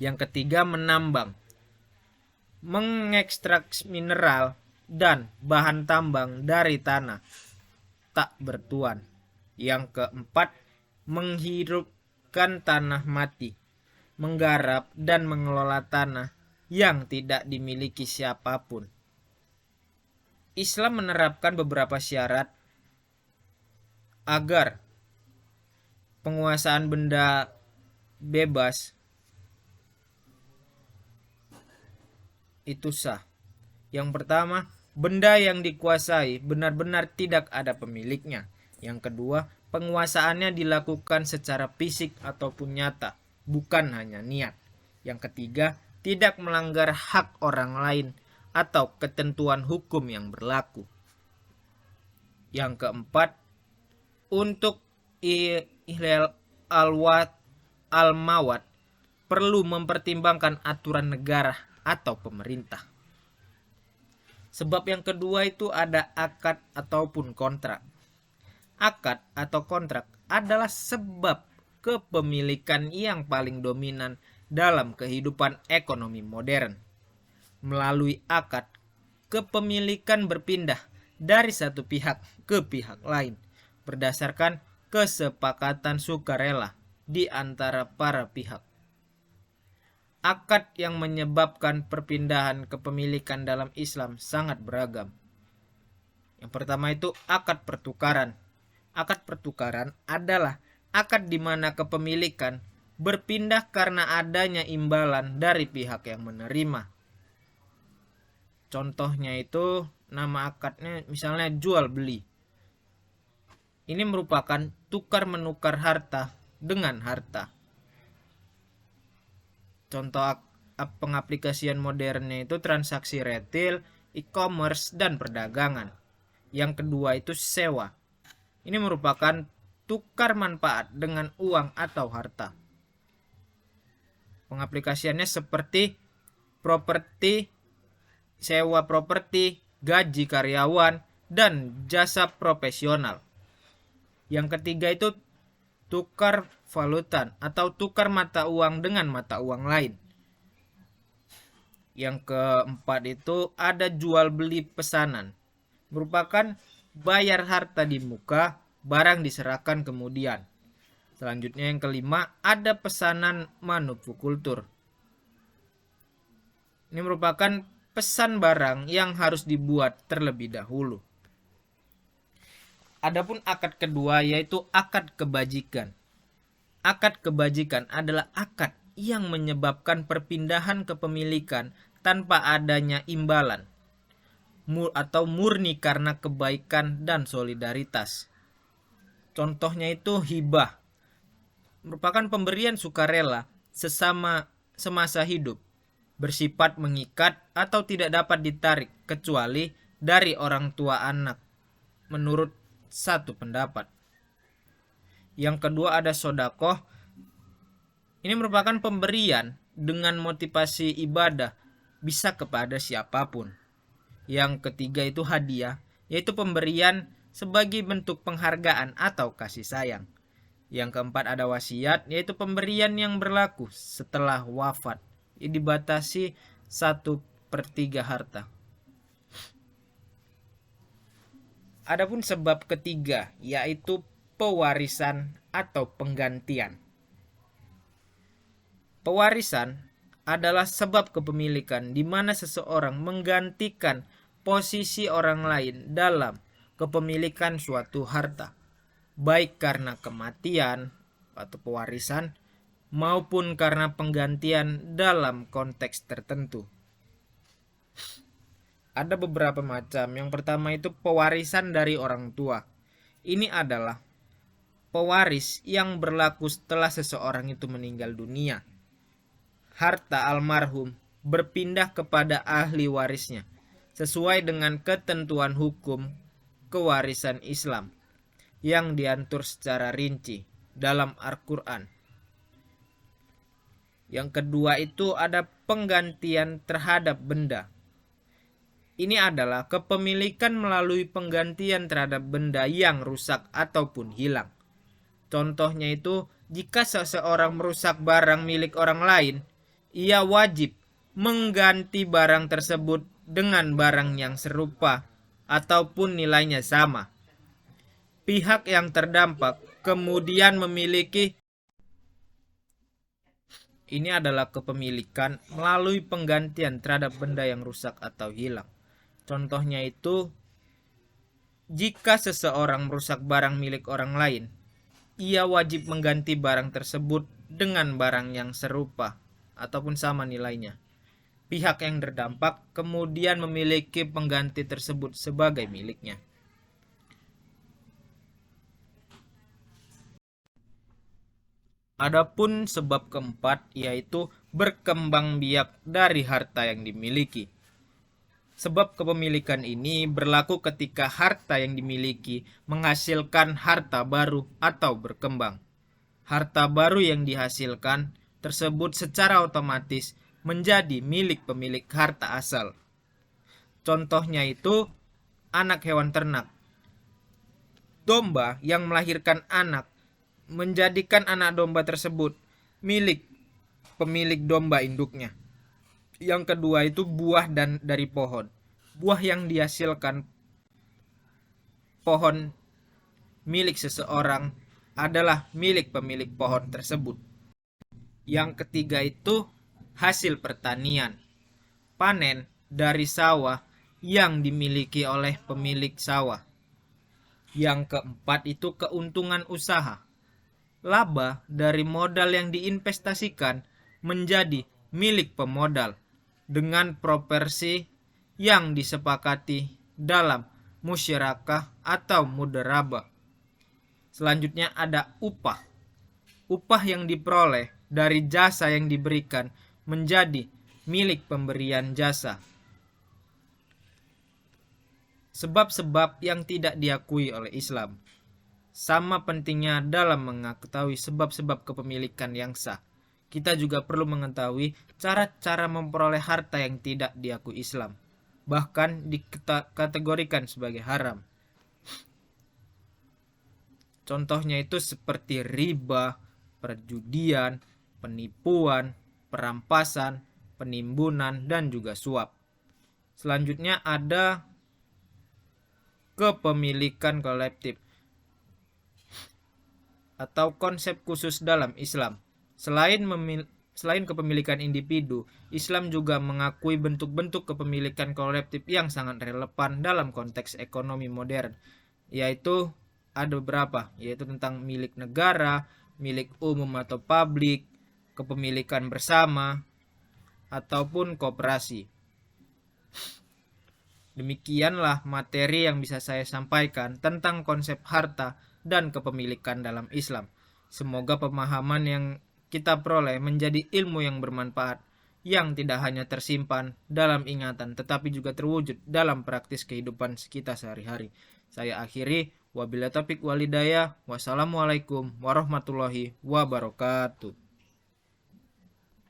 Yang ketiga, menambang, mengekstrak mineral dan bahan tambang dari tanah tak bertuan. Yang keempat, menghidupkan tanah mati, menggarap dan mengelola tanah yang tidak dimiliki siapapun. Islam menerapkan beberapa syarat agar penguasaan benda bebas itu sah. Yang pertama, benda yang dikuasai benar-benar tidak ada pemiliknya. Yang kedua, penguasaannya dilakukan secara fisik ataupun nyata, bukan hanya niat. Yang ketiga, tidak melanggar hak orang lain atau ketentuan hukum yang berlaku. Yang keempat, untuk ihlal al-mawat perlu mempertimbangkan aturan negara atau pemerintah. Sebab yang kedua itu ada akad ataupun kontrak. Akad atau kontrak adalah sebab kepemilikan yang paling dominan dalam kehidupan ekonomi modern. Melalui akad, kepemilikan berpindah dari satu pihak ke pihak lain berdasarkan kesepakatan sukarela di antara para pihak. Akad yang menyebabkan perpindahan kepemilikan dalam Islam sangat beragam. Yang pertama itu akad pertukaran. Akad pertukaran adalah akad di mana kepemilikan berpindah karena adanya imbalan dari pihak yang menerima. Contohnya itu nama akadnya misalnya jual beli. Ini merupakan tukar menukar harta dengan harta. Contoh pengaplikasian modernnya itu transaksi retail, e-commerce, dan perdagangan. Yang kedua itu sewa. Ini merupakan tukar manfaat dengan uang atau harta. Pengaplikasiannya seperti properti sewa properti, gaji karyawan, dan jasa profesional. Yang ketiga itu tukar valutan atau tukar mata uang dengan mata uang lain. Yang keempat itu ada jual beli pesanan, merupakan bayar harta di muka, barang diserahkan kemudian. Selanjutnya yang kelima ada pesanan manufaktur. Ini merupakan pesan barang yang harus dibuat terlebih dahulu. Adapun akad kedua yaitu akad kebajikan. Akad kebajikan adalah akad yang menyebabkan perpindahan kepemilikan tanpa adanya imbalan atau murni karena kebaikan dan solidaritas. Contohnya itu hibah, merupakan pemberian sukarela semasa hidup, bersifat mengikat atau tidak dapat ditarik kecuali dari orang tua anak, menurut satu pendapat. Yang kedua ada sodakoh. Ini merupakan pemberian dengan motivasi ibadah, bisa kepada siapapun. Yang ketiga itu hadiah, yaitu pemberian sebagai bentuk penghargaan atau kasih sayang. Yang keempat ada wasiat, yaitu pemberian yang berlaku setelah wafat. Ini dibatasi 1/3 harta. Adapun sebab ketiga yaitu pewarisan atau penggantian. Pewarisan adalah sebab kepemilikan di mana seseorang menggantikan posisi orang lain dalam kepemilikan suatu harta, baik karena kematian atau pewarisan maupun karena penggantian dalam konteks tertentu. Ada beberapa macam. Yang pertama itu pewarisan dari orang tua. Ini adalah pewaris yang berlaku setelah seseorang itu meninggal dunia. Harta almarhum berpindah kepada ahli warisnya sesuai dengan ketentuan hukum kewarisan Islam yang diatur secara rinci dalam Al-Quran. Yang kedua itu ada penggantian terhadap benda. Ini adalah kepemilikan melalui penggantian terhadap benda yang rusak ataupun hilang. Contohnya itu, jika seseorang merusak barang milik orang lain, ia wajib mengganti barang tersebut dengan barang yang serupa ataupun nilainya sama. Pihak yang terdampak kemudian memiliki. Ini adalah kepemilikan melalui penggantian terhadap benda yang rusak atau hilang. Contohnya itu, jika seseorang merusak barang milik orang lain, ia wajib mengganti barang tersebut dengan barang yang serupa ataupun sama nilainya. Pihak yang terdampak kemudian memiliki pengganti tersebut sebagai miliknya. Adapun sebab keempat yaitu berkembang biak dari harta yang dimiliki. Sebab kepemilikan ini berlaku ketika harta yang dimiliki menghasilkan harta baru atau berkembang. Harta baru yang dihasilkan tersebut secara otomatis menjadi milik pemilik harta asal. Contohnya itu anak hewan ternak. Domba yang melahirkan anak menjadikan anak domba tersebut milik pemilik domba induknya. Yang kedua itu buah dari pohon. Buah yang dihasilkan pohon milik seseorang adalah milik pemilik pohon tersebut. Yang ketiga itu hasil pertanian. Panen dari sawah yang dimiliki oleh pemilik sawah. Yang keempat itu keuntungan usaha. Laba dari modal yang diinvestasikan menjadi milik pemodal dengan proporsi yang disepakati dalam musyarakah atau mudarabah. Selanjutnya ada upah. Upah yang diperoleh dari jasa yang diberikan menjadi milik pemberian jasa. Sebab-sebab yang tidak diakui oleh Islam. Sama pentingnya dalam mengetahui sebab-sebab kepemilikan yang sah. Kita juga perlu mengetahui cara-cara memperoleh harta yang tidak diakui Islam. bahkan dikategorikan sebagai haram. Contohnya itu seperti riba, perjudian, penipuan, perampasan, penimbunan, dan juga suap. Selanjutnya ada kepemilikan kolektif atau konsep khusus dalam Islam. Selain kepemilikan individu, Islam juga mengakui bentuk-bentuk kepemilikan kolektif yang sangat relevan dalam konteks ekonomi modern, yaitu ada beberapa, yaitu tentang milik negara, milik umum atau publik, kepemilikan bersama, ataupun koperasi. Demikianlah materi yang bisa saya sampaikan tentang konsep harta dan kepemilikan dalam Islam. Semoga pemahaman yang kita peroleh menjadi ilmu yang bermanfaat, yang tidak hanya tersimpan dalam ingatan tetapi juga terwujud dalam praktis kehidupan kita sehari-hari. Saya akhiri, wabillahi taufiq wal hidayah. Wassalamualaikum warahmatullahi wabarakatuh.